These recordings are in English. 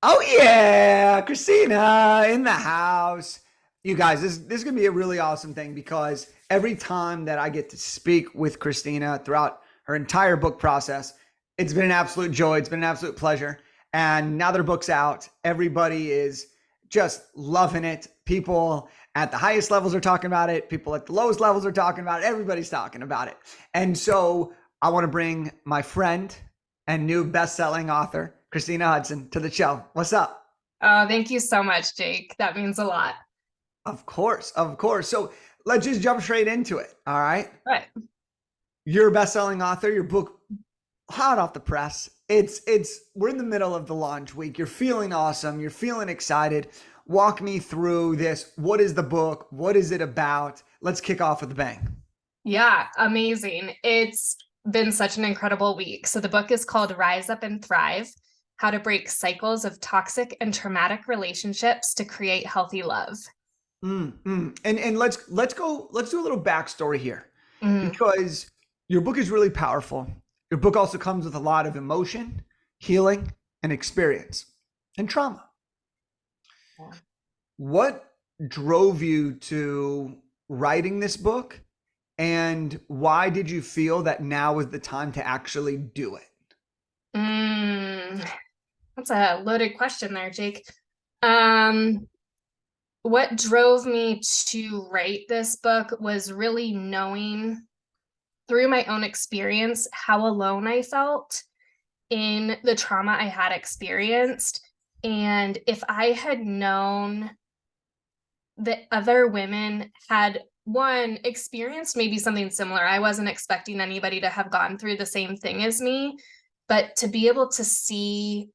Oh yeah, Christina in the house. You guys, this is gonna be a really awesome thing because every time that I get to speak with Christina throughout her entire book process, it's been an absolute joy. It's been an absolute pleasure. And now that her book's out, everybody is just loving it. People at the highest levels are talking about it. People at the lowest levels are talking about it. Everybody's talking about it. And so I want to bring my friend and new best-selling author, Kristina Hudson, to the show. What's up? Oh, thank you so much, Jake. That means a lot. Of course, of course. So let's just jump straight into it. All right. Right. You're a best-selling author. Your book hot off the press. It's we're in the middle of the launch week. You're feeling awesome. You're feeling excited. Walk me through this. What is the book? What is it about? Let's kick off with a bang. Yeah, amazing. It's been such an incredible week. So the book is called Rise Up and Thrive: How to Break Cycles of Toxic and Traumatic Relationships to Create Healthy Love. And let's do a little backstory here Mm, because your book is really powerful. Your book also comes with a lot of emotion, healing, and experience and trauma. yeah. What drove you to writing this book, and why did you feel that now was the time to actually do it? Mm, that's a loaded question there, Jake. Um, what drove me to write this book was really knowing through my own experience how alone I felt in the trauma I had experienced. And if I had known that other women had one experienced maybe something similar, I wasn't expecting anybody to have gone through the same thing as me, but to be able to see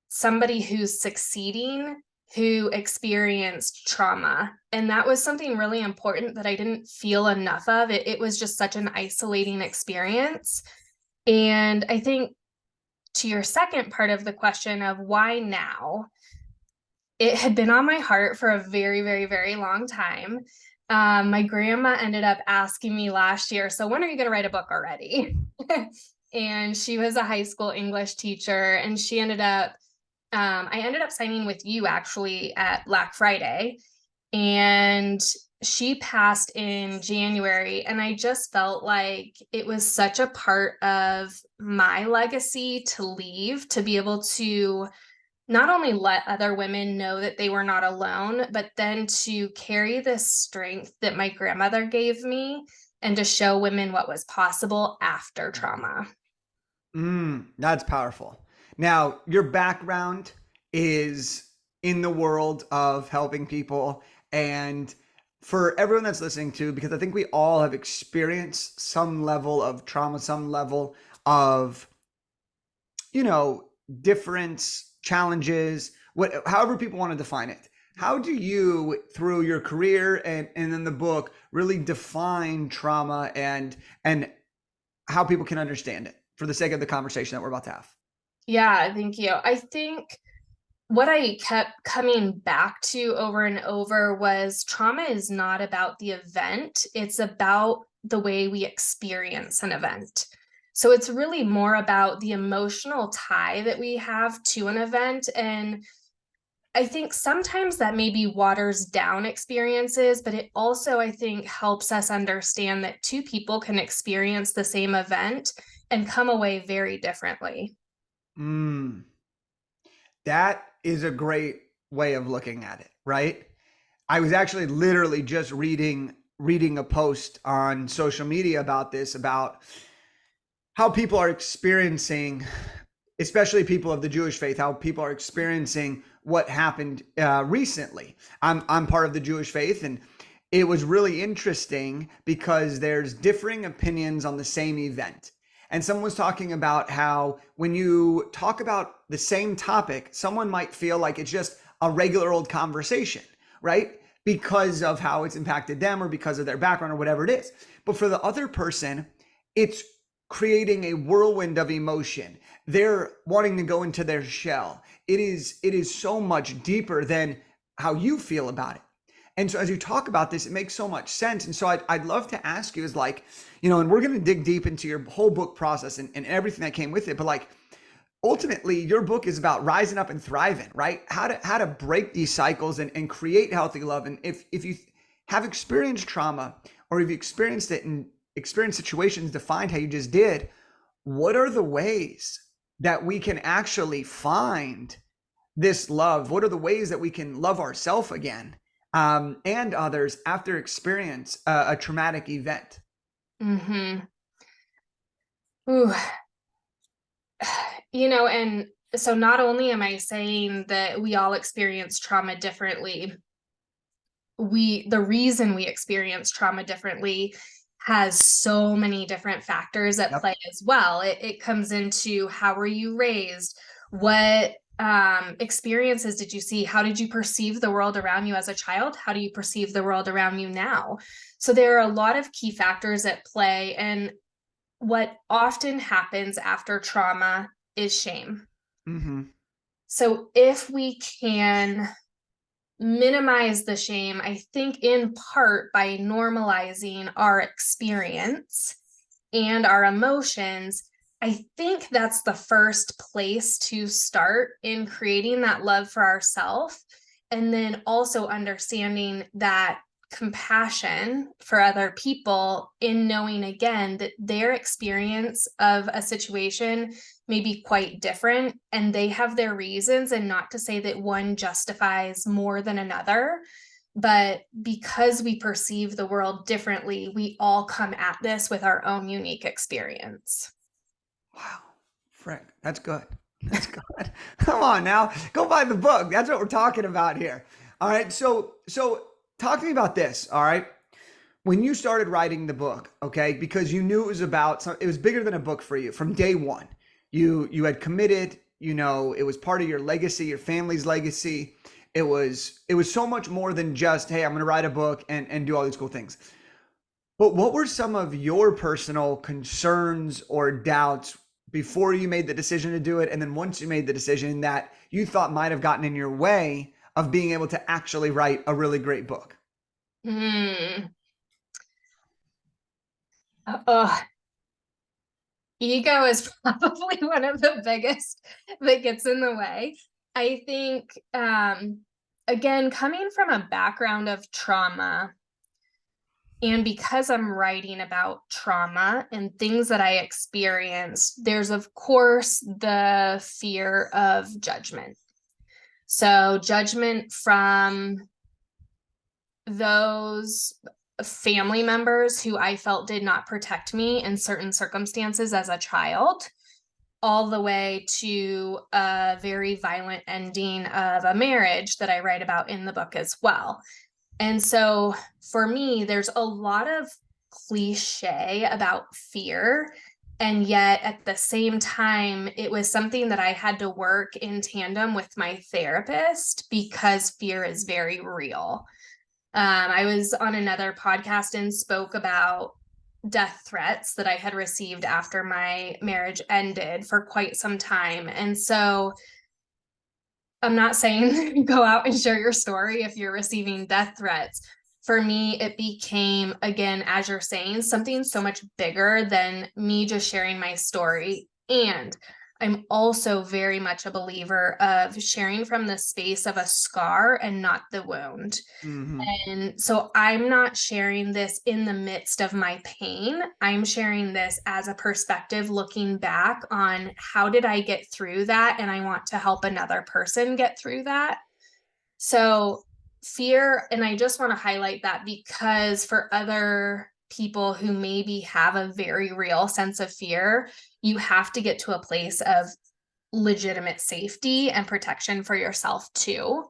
somebody who's succeeding who experienced trauma. And that was something really important that I didn't feel enough of. It was just such an isolating experience. And I think to your second part of the question of why now, it had been on my heart for a very, very, very long time. My grandma ended up asking me last year, so when are you going to write a book already? And she was a high school English teacher, and I ended up signing with you actually at Black Friday, and she passed in January. And I just felt like it was such a part of my legacy to leave, to be able to not only let other women know that they were not alone, but then to carry this strength that my grandmother gave me and to show women what was possible after trauma. That's powerful. Now, your background is in the world of helping people. And for everyone that's listening to, because I think we all have experienced some level of trauma, some level of, you know, difference, challenges, however people want to define it. How do you, through your career and in the book, really define trauma and how people can understand it for the sake of the conversation that we're about to have? Yeah, thank you. I think what I kept coming back to over and over was trauma is not about the event, it's about the way we experience an event. So it's really more about the emotional tie that we have to an event. And I think sometimes that maybe waters down experiences, but it also, I think, helps us understand that two people can experience the same event and come away very differently. Mm, that is a great way of looking at it, right? I was actually literally just reading a post on social media about this, about how people are experiencing, especially people of the Jewish faith, how people are experiencing what happened recently. I'm part of the Jewish faith, and it was really interesting because there's differing opinions on the same event. And someone was talking about how when you talk about the same topic, someone might feel like it's just a regular old conversation, right? Because of how it's impacted them or because of their background or whatever it is. But for the other person, it's creating a whirlwind of emotion. They're wanting to go into their shell. It is so much deeper than how you feel about it. And so as you talk about this, it makes so much sense. And so I'd love to ask you is like, and we're going to dig deep into your whole book process and everything that came with it. But like, ultimately your book is about rising up and thriving, right? How to break these cycles and create healthy love. And if you have experienced trauma, or if you experienced it and experienced situations defined how you just did, what are the ways that we can actually find this love? What are the ways that we can love ourselves again, and others after experience a traumatic event? Mm-hmm. Ooh. And so not only am I saying that we all experience trauma differently, the reason we experience trauma differently has so many different factors at Yep. play as well. It comes into, how were you raised? What experiences did you see? How did you perceive the world around you as a child? How do you perceive the world around you now? So there are a lot of key factors at play. And what often happens after trauma is shame. Mm-hmm. So if we can minimize the shame, I think in part by normalizing our experience and our emotions, I think that's the first place to start in creating that love for ourselves. And then also understanding that compassion for other people, in knowing again that their experience of a situation may be quite different and they have their reasons, and not to say that one justifies more than another. But because we perceive the world differently, we all come at this with our own unique experience. Wow, Frank, that's good. That's good. Come on now, go buy the book. That's what we're talking about here. All right. So talk to me about this. All right. When you started writing the book, okay, because you knew it was about it was bigger than a book for you from day one. You had committed. It was part of your legacy, your family's legacy. It was so much more than just, hey, I'm going to write a book and do all these cool things. But what were some of your personal concerns or doubts before you made the decision to do it? And then once you made the decision, that you thought might have gotten in your way of being able to actually write a really great book? Hmm. Oh, ego is probably one of the biggest that gets in the way. I think, again, coming from a background of trauma, and because I'm writing about trauma and things that I experienced, there's, of course, the fear of judgment. So, judgment from those family members who I felt did not protect me in certain circumstances as a child, all the way to a very violent ending of a marriage that I write about in the book as well. And so for me, there's a lot of cliche about fear. And yet at the same time, it was something that I had to work in tandem with my therapist, because fear is very real. I was on another podcast and spoke about death threats that I had received after my marriage ended for quite some time. And so I'm not saying go out and share your story if you're receiving death threats. For me, it became, again, as you're saying, something so much bigger than me just sharing my story. And I'm also very much a believer of sharing from the space of a scar and not the wound. Mm-hmm. And so I'm not sharing this in the midst of my pain. I'm sharing this as a perspective looking back on, how did I get through that? And I want to help another person get through that. So fear, and I just want to highlight that, because for other people who maybe have a very real sense of fear, you have to get to a place of legitimate safety and protection for yourself too.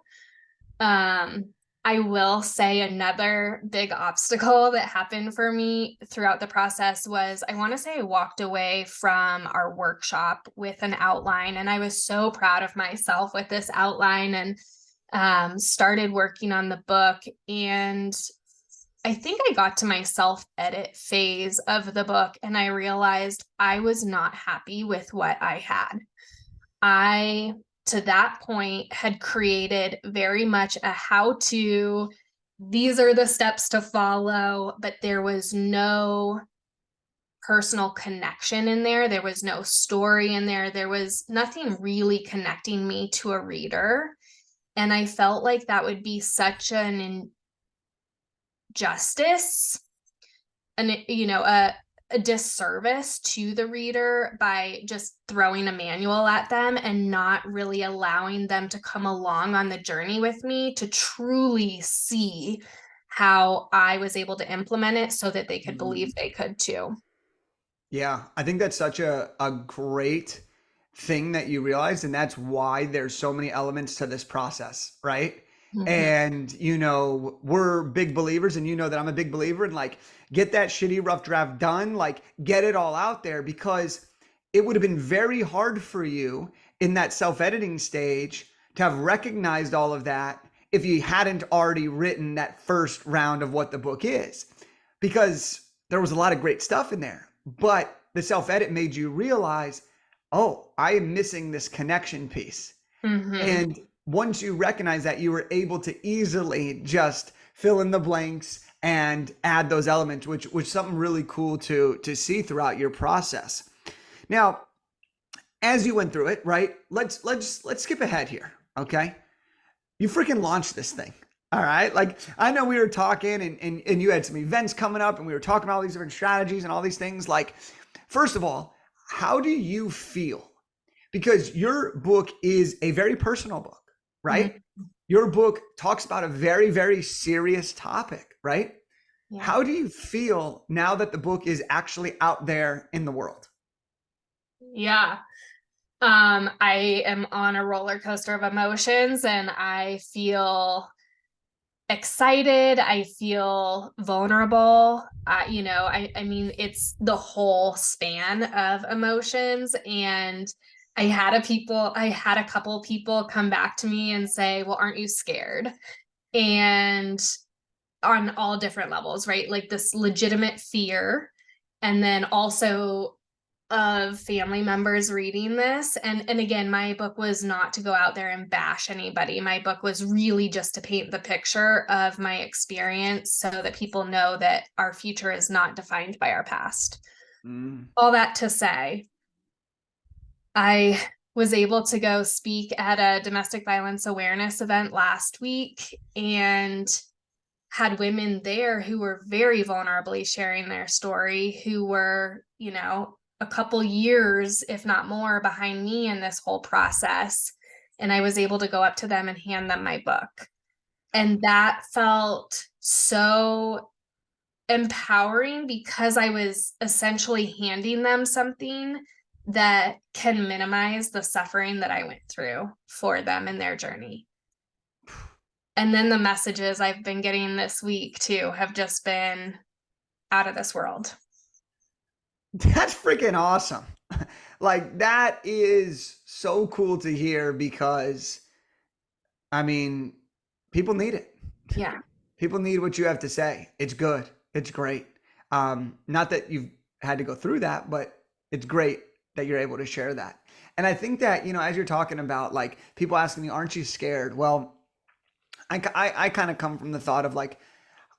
Um, I will say another big obstacle that happened for me throughout the process was, I want to say I walked away from our workshop with an outline, and I was so proud of myself with this outline, and started working on the book. And I think I got to my self edit phase of the book and I realized I was not happy with what I had. I, to that point, had created very much a how to, these are the steps to follow, but there was no personal connection in there. There was no story in there. There was nothing really connecting me to a reader. And I felt like that would be such an injustice and, a disservice to the reader by just throwing a manual at them and not really allowing them to come along on the journey with me to truly see how I was able to implement it so that they could believe they could too. Yeah, I think that's such a great thing that you realized, and that's why there's so many elements to this process, right? Mhm. And we're big believers, and you know that I'm a big believer in like get that shitty rough draft done, like get it all out there because it would have been very hard for you in that self-editing stage to have recognized all of that if you hadn't already written that first round of what the book is. Because there was a lot of great stuff in there, but the self-edit made you realize, oh, I am missing this connection piece. Mhm. And once you recognize that, you were able to easily just fill in the blanks and add those elements, which something really cool to see throughout your process. Now, as you went through it, right? Let's skip ahead here, okay? You freaking launched this thing. All right. Like I know we were talking and you had some events coming up and we were talking about all these different strategies and all these things. Like, first of all, how do you feel? Because your book is a very personal book, right? Mhm. Your book talks about a very, very serious topic, right? Yeah. How do you feel now that the book is actually out there in the world? Yeah. I am on a roller coaster of emotions and I feel excited. I feel vulnerable. I mean, it's the whole span of emotions. And I had a couple people come back to me and say, well, aren't you scared? And on all different levels, right? Like this legitimate fear. And then also of family members reading this, and again, my book was not to go out there and bash anybody. My book was really just to paint the picture of my experience so that people know that our future is not defined by our past. Mm. All that to say, I was able to go speak at a domestic violence awareness event last week and had women there who were very vulnerably sharing their story, who were, a couple years, if not more, behind me in this whole process. And I was able to go up to them and hand them my book. And that felt so empowering because I was essentially handing them something that can minimize the suffering that I went through for them in their journey. And then the messages I've been getting this week too have just been out of this world. That's freaking awesome. Like that is so cool to hear because I mean, people need it. Yeah. People need what you have to say. It's good. It's great. Not that you've had to go through that, but it's great that you're able to share that. And I think that, as you're talking about like people asking me, aren't you scared? Well, I kind of come from the thought of like,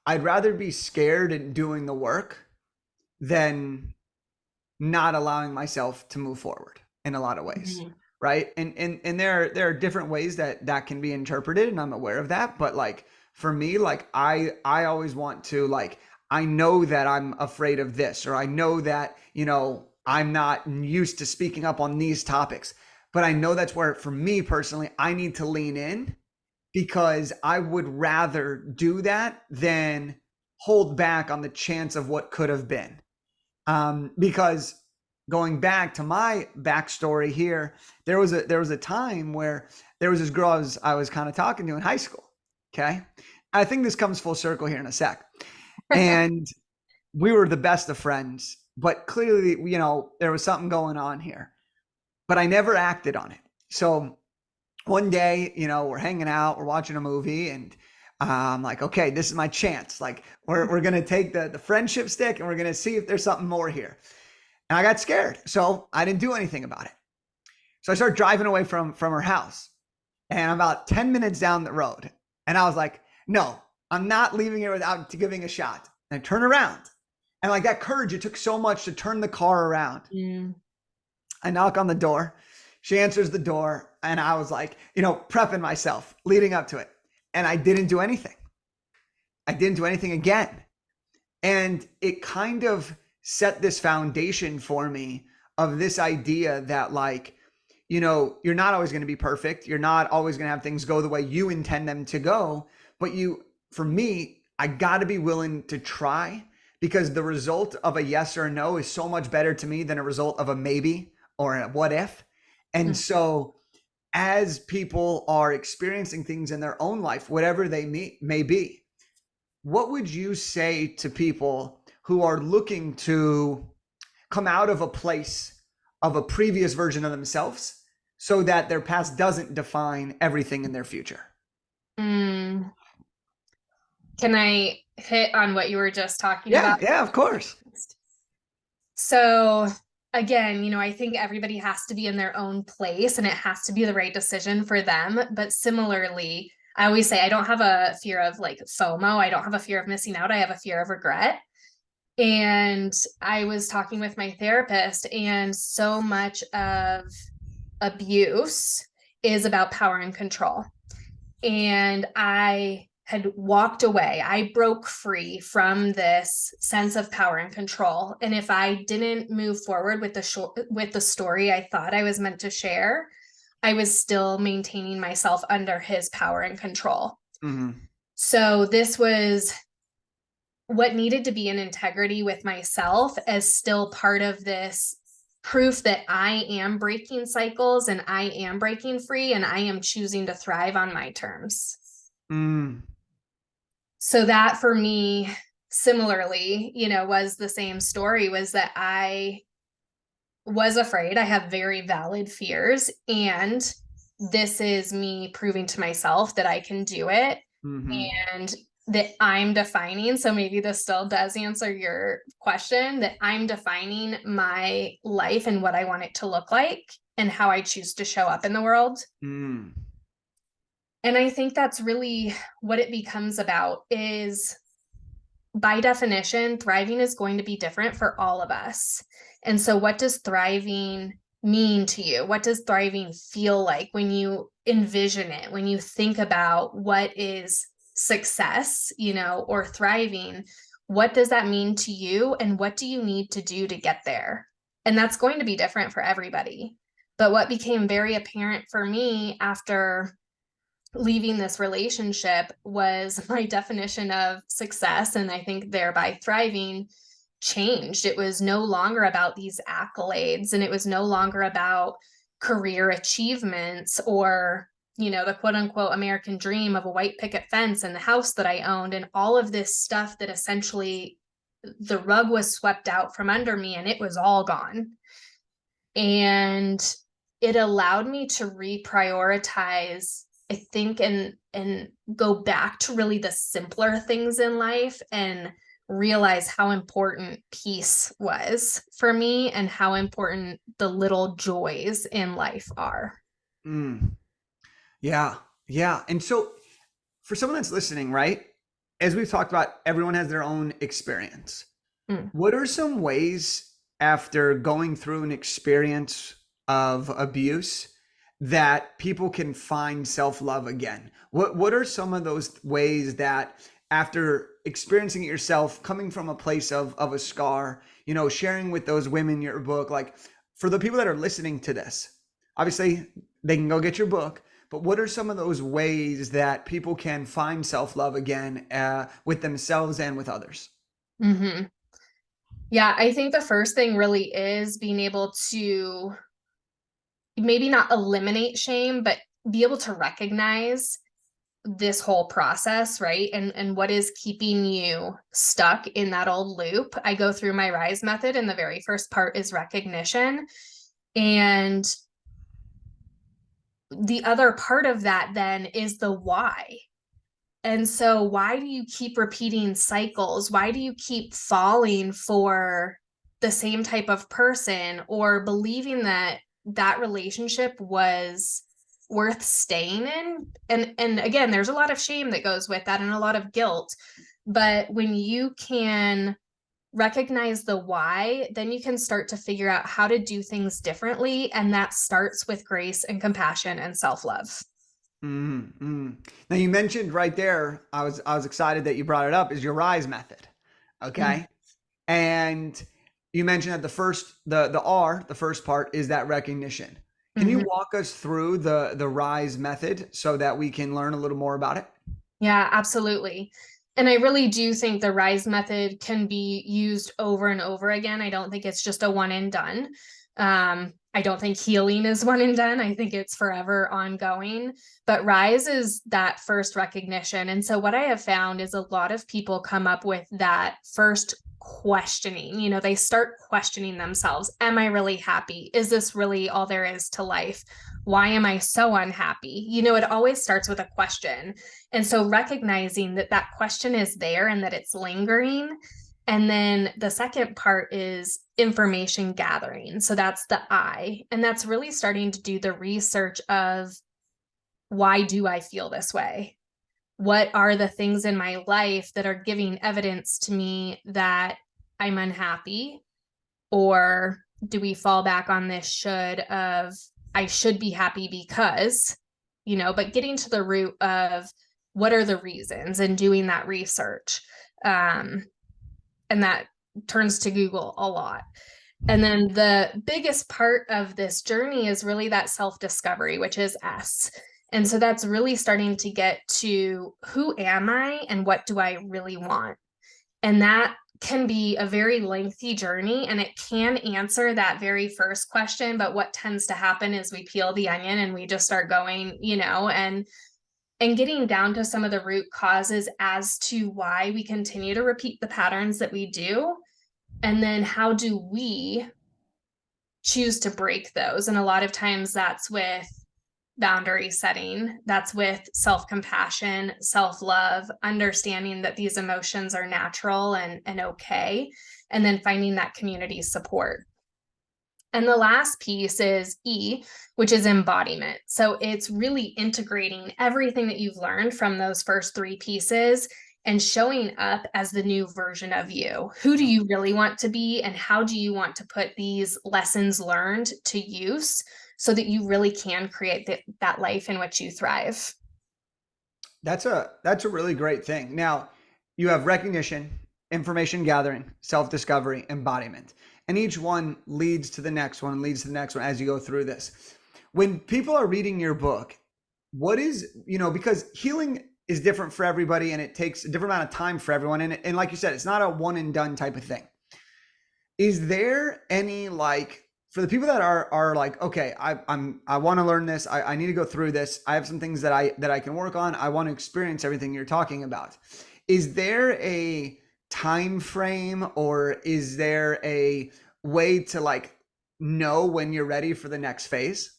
I'd rather be scared and doing the work than not allowing myself to move forward in a lot of ways, Mhm. right? And there are different ways that that can be interpreted, and I'm aware of that. But like for me, like I always want to like I know that I'm afraid of this, or I know that I'm not used to speaking up on these topics, but I know that's where for me personally I need to lean in because I would rather do that than hold back on the chance of what could have been. Because going back to my backstory here, there was a time where there was this girl I was kind of talking to in high school. Okay, I think this comes full circle here in a sec, and we were the best of friends, but clearly, there was something going on here, but I never acted on it. So one day, we're hanging out, we're watching a movie, and I'm like, okay, this is my chance. Like, we're gonna take the friendship stick, and we're gonna see if there's something more here. And I got scared. So I didn't do anything about it. So I started driving away from her house. And I'm about 10 minutes down the road. And I was like, no, I'm not leaving here without giving a shot. And I turn around And like that courage, it took so much to turn the car around. Mm. I knock on the door. She answers the door. And I was like, prepping myself leading up to it. And I didn't do anything. I didn't do anything again. And it kind of set this foundation for me of this idea that, like, you're not always going to be perfect. You're not always going to have things go the way you intend them to go. But for me, I got to be willing to try, because the result of a yes or a no is so much better to me than a result of a maybe or a what if. And so as people are experiencing things in their own life, whatever they may be, what would you say to people who are looking to come out of a place of a previous version of themselves so that their past doesn't define everything in their future? Mm. Can I hit on what you were just talking Yeah, about? yeah, of course. So again, I think everybody has to be in their own place and it has to be the right decision for them. But similarly, I always say I don't have a fear of like FOMO. I don't have a fear of missing out. I have a fear of regret. And I was talking with my therapist, and so much of abuse is about power and control. And I had walked away. I broke free from this sense of power and control. And if I didn't move forward with the story I thought I was meant to share, I was still maintaining myself under his power and control. Mm-hmm. So this was what needed to be in integrity with myself as still part of this proof that I am breaking cycles and I am breaking free and I am choosing to thrive on my terms. Mm. So that for me, similarly, was the same story, was that I was afraid. I have very valid fears, and this is me proving to myself that I can do it. Mm-hmm. And that I'm defining. So maybe this still does answer your question, that I'm defining my life and what I want it to look like and how I choose to show up in the world. Mm. And I think that's really what it becomes about. Is by definition, thriving is going to be different for all of us. And so what does thriving mean to you? What does thriving feel like when you envision it, when you think about what is success, or thriving? What does that mean to you? And what do you need to do to get there? And that's going to be different for everybody. But what became very apparent for me after leaving this relationship was my definition of success, and I think thereby thriving, changed. It was no longer about these accolades, and it was no longer about career achievements or the quote unquote American dream of a white picket fence and the house that I owned and all of this stuff that essentially the rug was swept out from under me and it was all gone. And it allowed me to reprioritize, I think, and go back to really the simpler things in life and realize how important peace was for me and how important the little joys in life are. Mm. Yeah. Yeah. And so for someone that's listening, right, as we've talked about, everyone has their own experience. Mm. What are some ways after going through an experience of abuse that people can find self-love again? What are some of those ways that after experiencing it yourself, coming from a place of a scar, sharing with those women your book, like for the people that are listening to this, obviously they can go get your book, but what are some of those ways that people can find self-love again with themselves and with others? Mm-hmm. Yeah, I think the first thing really is being able to maybe not eliminate shame, but be able to recognize this whole process, right? And what is keeping you stuck in that old loop. I go through my RISE method, and the very first part is recognition. And the other part of that then is the why. And so why do you keep repeating cycles? Why do you keep falling for the same type of person or believing that that relationship was worth staying in? And again, there's a lot of shame that goes with that and a lot of guilt. But when you can recognize the why, then you can start to figure out how to do things differently. And that starts with grace and compassion and self-love. Mm-hmm. Now you mentioned right there, I was excited that you brought it up, is your rise method. Mm-hmm. Okay. And you mentioned that the R, the first part is that recognition. Can you walk us through the rise method so that we can learn a little more about it? Yeah, absolutely. And I really do think the RISE method can be used over and over again. I don't think it's just a one and done. I don't think healing is one and done. I think it's forever ongoing. But RISE is that first recognition. And so, what I have found is a lot of people come up with that first questioning. You know, they start questioning themselves. Am I really happy? Is this really all there is to life? Why am I so unhappy? You know, it always starts with a question. And so recognizing that that question is there and that it's lingering. And then the second part is information gathering. So that's the I. And that's really starting to do the research of, why do I feel this way? What are the things in my life that are giving evidence to me that I'm unhappy? Or do we fall back on this should of, I should be happy because, you know, but getting to the root of what are the reasons and doing that research. Um, and that turns to Google a lot. And then the biggest part of this journey is really that self discovery, which is S. And so that's really starting to get to, who am I and what do I really want? And that can be a very lengthy journey, and it can answer that very first question. But what tends to happen is we peel the onion and we just start going, you know, and getting down to some of the root causes as to why we continue to repeat the patterns that we do. And then how do we choose to break those? And a lot of times that's with boundary setting, that's with self compassion, self love, understanding that these emotions are natural and okay, and then finding that community support. And the last piece is E, which is embodiment. So it's really integrating everything that you've learned from those first three pieces and showing up as the new version of you. Who do you really want to be? And how do you want to put these lessons learned to use so that you really can create that life in which you thrive? That's a really great thing. Now, you have recognition, information gathering, self-discovery, embodiment. And each one leads to the next one, leads to the next one as you go through this. When people are reading your book, what is, because healing is different for everybody and it takes a different amount of time for everyone. And like you said, it's not a one and done type of thing. Is there any, like, for the people that are like, okay, I want to learn this. I need to go through this. I have some things that I can work on. I want to experience everything you're talking about. Is there a time frame, or is there a way to, like, know when you're ready for the next phase?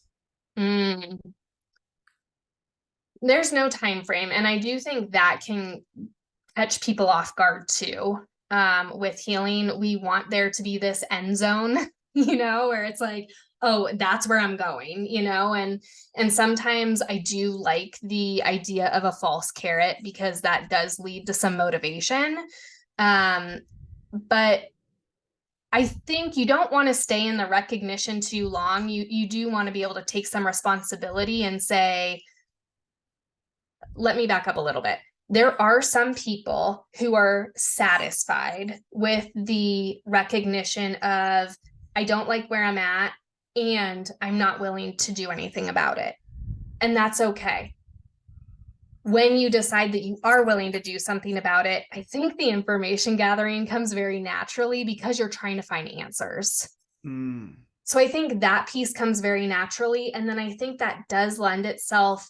Mm, there's no time frame, and I do think that can catch people off guard too. With healing, we want there to be this end zone, you know, where it's like, oh, that's where I'm going, you know, and sometimes I do like the idea of a false carrot because that does lead to some motivation. Um, but I think you don't want to stay in the recognition too long. You do want to be able to take some responsibility and say, let me back up a little bit. There are some people who are satisfied with the recognition of, I don't like where I'm at and I'm not willing to do anything about it. And that's okay. When you decide that you are willing to do something about it, I think the information gathering comes very naturally because you're trying to find answers. Mm. So I think that piece comes very naturally. And then I think that does lend itself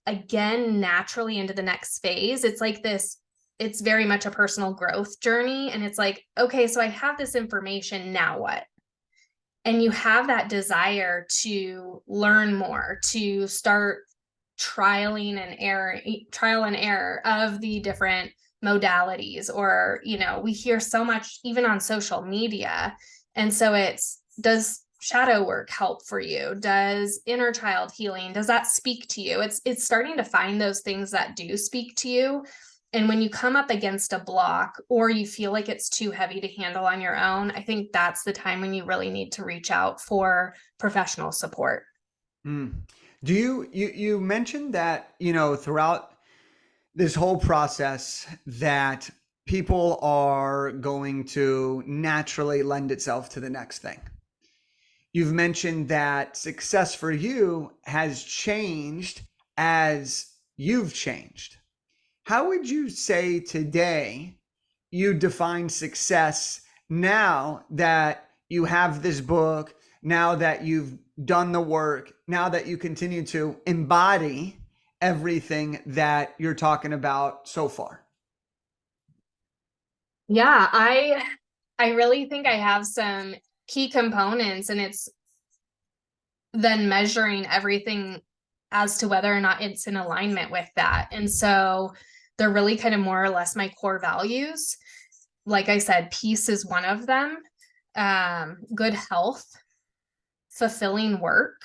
again naturally into the next phase. It's like this, it's very much a personal growth journey. And it's like, okay, so I have this information, now what? And you have that desire to learn more, to start trial and error of the different modalities. Or, you know, we hear so much even on social media. And so it's, does shadow work help for you? Does inner child healing, does that speak to you? It's starting to find those things that do speak to you And when you come up against a block or you feel like it's too heavy to handle on your own, I think that's the time when you really need to reach out for professional support. Mm. Do you mentioned that, throughout this whole process that people are going to naturally lend itself to the next thing. You've mentioned that success for you has changed as you've changed. How would you say today you define success now that you have this book, now that you've done the work, now that you continue to embody everything that you're talking about so far? Yeah, I really think I have some key components, and it's then measuring everything as to whether or not it's in alignment with that. And so they're really kind of more or less my core values. Like I said, peace is one of them. Good health, fulfilling work,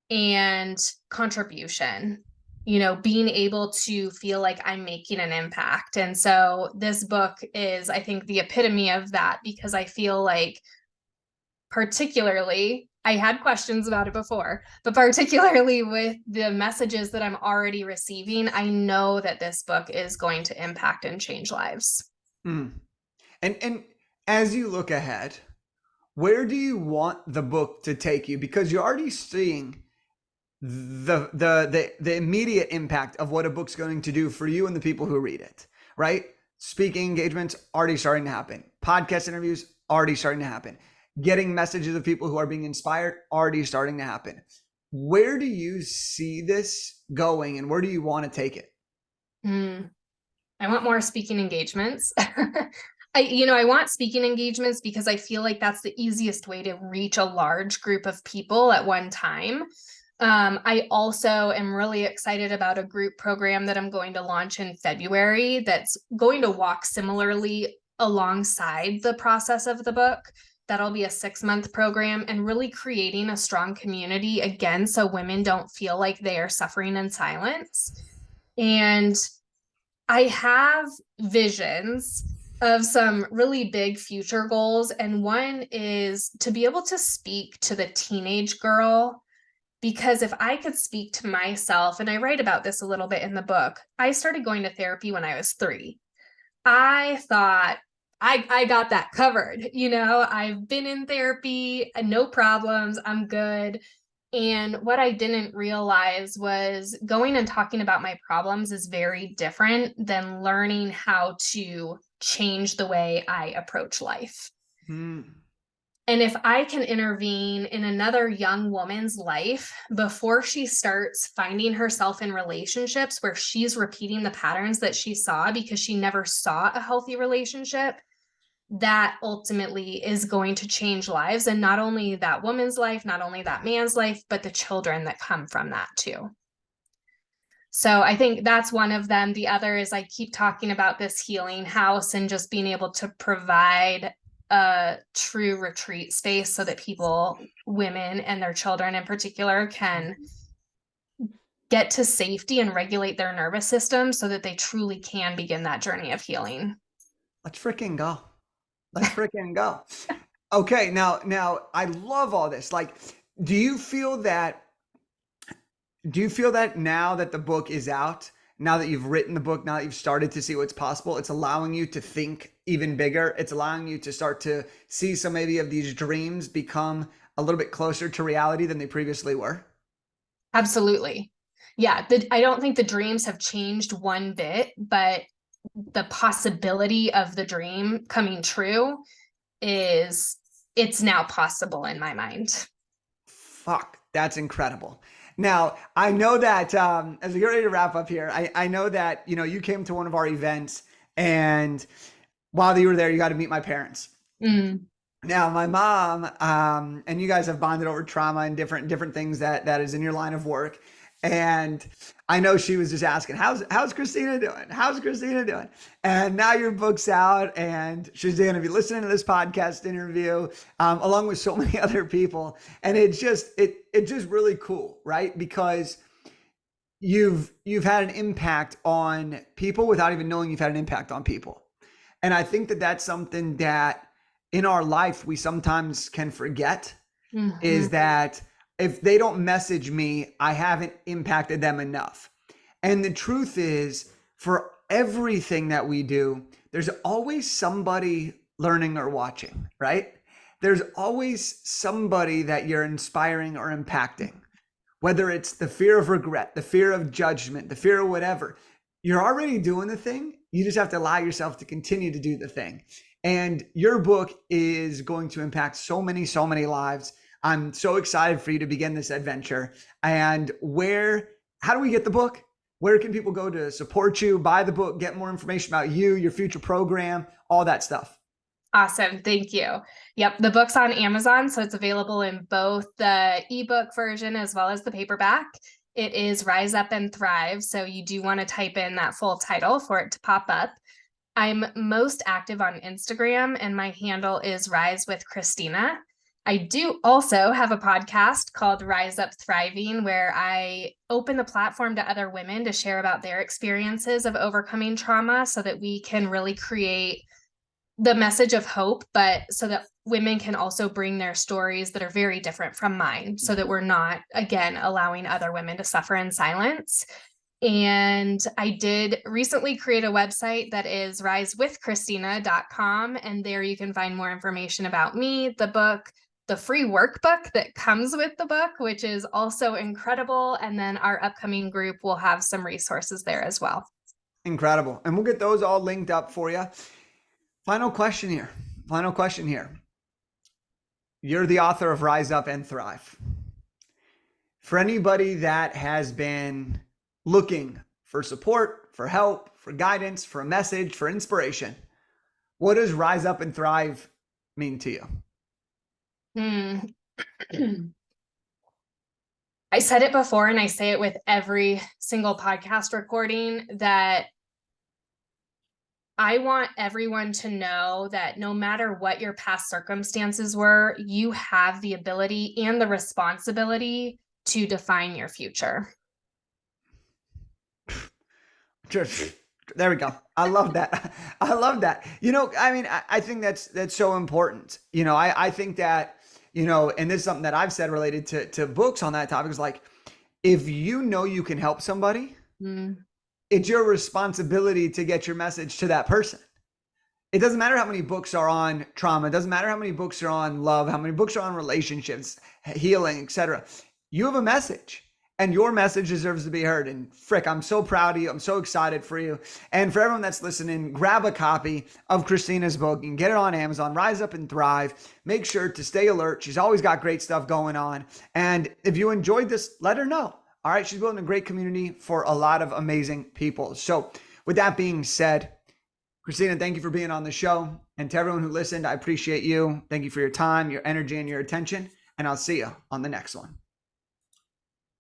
and contribution. Being able to feel like I'm making an impact. And so this book is, I think, the epitome of that, because I feel like, particularly, I had questions about it before, but particularly with the messages that I'm already receiving, I know that this book is going to impact and change lives. Mm. And as you look ahead, where do you want the book to take you? Because you're already seeing the immediate impact of what a book's going to do for you and the people who read it, right? Speaking engagements already starting to happen. Podcast interviews already starting to happen. Getting messages of people who are being inspired already starting to happen. Where do you see this going, and where do you want to take it? I want more speaking engagements. I want speaking engagements because I feel like that's the easiest way to reach a large group of people at one time. I also am really excited about a group program that I'm going to launch in February that's going to walk similarly alongside the process of the book. That'll be a 6-month program, and really creating a strong community again, so women don't feel like they are suffering in silence. And I have visions of some really big future goals. And one is to be able to speak to the teenage girl, because if I could speak to myself, and I write about this a little bit in the book, I started going to therapy when I was 3. I thought I got that covered. I've been in therapy, no problems, I'm good. And what I didn't realize was going and talking about my problems is very different than learning how to change the way I approach life. Hmm. And if I can intervene in another young woman's life before she starts finding herself in relationships where she's repeating the patterns that she saw because she never saw a healthy relationship, that ultimately is going to change lives. And not only that woman's life, not only that man's life, but the children that come from that too. So I think that's one of them. The other is I keep talking about this healing house and just being able to provide a true retreat space so that people, women and their children in particular, can get to safety and regulate their nervous system so that they truly can begin that journey of healing. Let's freaking go. Let's freaking go. Okay, now I love all this. Like, do you feel that now that the book is out, now that you've written the book, now that you've started to see what's possible, it's allowing you to think even bigger? It's allowing you to start to see some maybe of these dreams become a little bit closer to reality than they previously were? Absolutely. Yeah, I don't think the dreams have changed one bit, but the possibility of the dream coming true it's now possible in my mind. Fuck, that's incredible. Now, I know that as we get ready to wrap up here, I know that, you came to one of our events, and while you were there, you got to meet my parents. Mm. Now, my mom, and you guys have bonded over trauma and different things that is in your line of work. And I know she was just asking, how's Kristina doing? How's Kristina doing? And now your book's out, and she's going to be listening to this podcast interview, along with so many other people. And it's just really cool, right? Because you've had an impact on people without even knowing you've had an impact on people. And I think that that's something that in our life we sometimes can forget, Mhm. is that if they don't message me, I haven't impacted them enough. And the truth is, for everything that we do, there's always somebody learning or watching, right? There's always somebody that you're inspiring or impacting, whether it's the fear of regret, the fear of judgment, the fear of whatever. You're already doing the thing. You just have to allow yourself to continue to do the thing. And your book is going to impact so many lives. I'm so excited for you to begin this adventure. And how do we get the book? Where can people go to support you, buy the book, get more information about you, your future program, all that stuff? Awesome. Thank you. Yep. The book's on Amazon, so it's available in both the ebook version as well as the paperback. It is Rise Up and Thrive. So you do want to type in that full title for it to pop up. I'm most active on Instagram, and my handle is Rise with Kristina. I do also have a podcast called Rise Up Thriving, where I open the platform to other women to share about their experiences of overcoming trauma so that we can really create the message of hope, but so that women can also bring their stories that are very different from mine, so that we're not, again, allowing other women to suffer in silence. And I did recently create a website that is risewithkristina.com. And there you can find more information about me, the book, the free workbook that comes with the book, which is also incredible. And then our upcoming group will have some resources there as well. Incredible. And we'll get those all linked up for you. Final question here. Final question here. You're the author of Rise Up and Thrive. For anybody that has been looking for support, for help, for guidance, for a message, for inspiration, what does Rise Up and Thrive mean to you? I said it before, and I say it with every single podcast recording, that I want everyone to know that no matter what your past circumstances were, you have the ability and the responsibility to define your future. There we go. I love that. I love that. I mean, I think that's so important. I think that, and this is something that I've said related to books on that topic, is like, if you know you can help somebody, it's your responsibility to get your message to that person. It doesn't matter how many books are on trauma. It doesn't matter how many books are on love, how many books are on relationships, healing, etc. You have a message, and your message deserves to be heard. And frick, I'm so proud of you. I'm so excited for you. And for everyone that's listening, grab a copy of Kristina's book and get it on Amazon. Rise Up and Thrive. Make sure to stay alert. She's always got great stuff going on. And if you enjoyed this, let her know. All right. She's building a great community for a lot of amazing people. So with that being said, Kristina, thank you for being on the show. And to everyone who listened, I appreciate you. Thank you for your time, your energy, and your attention. And I'll see you on the next one.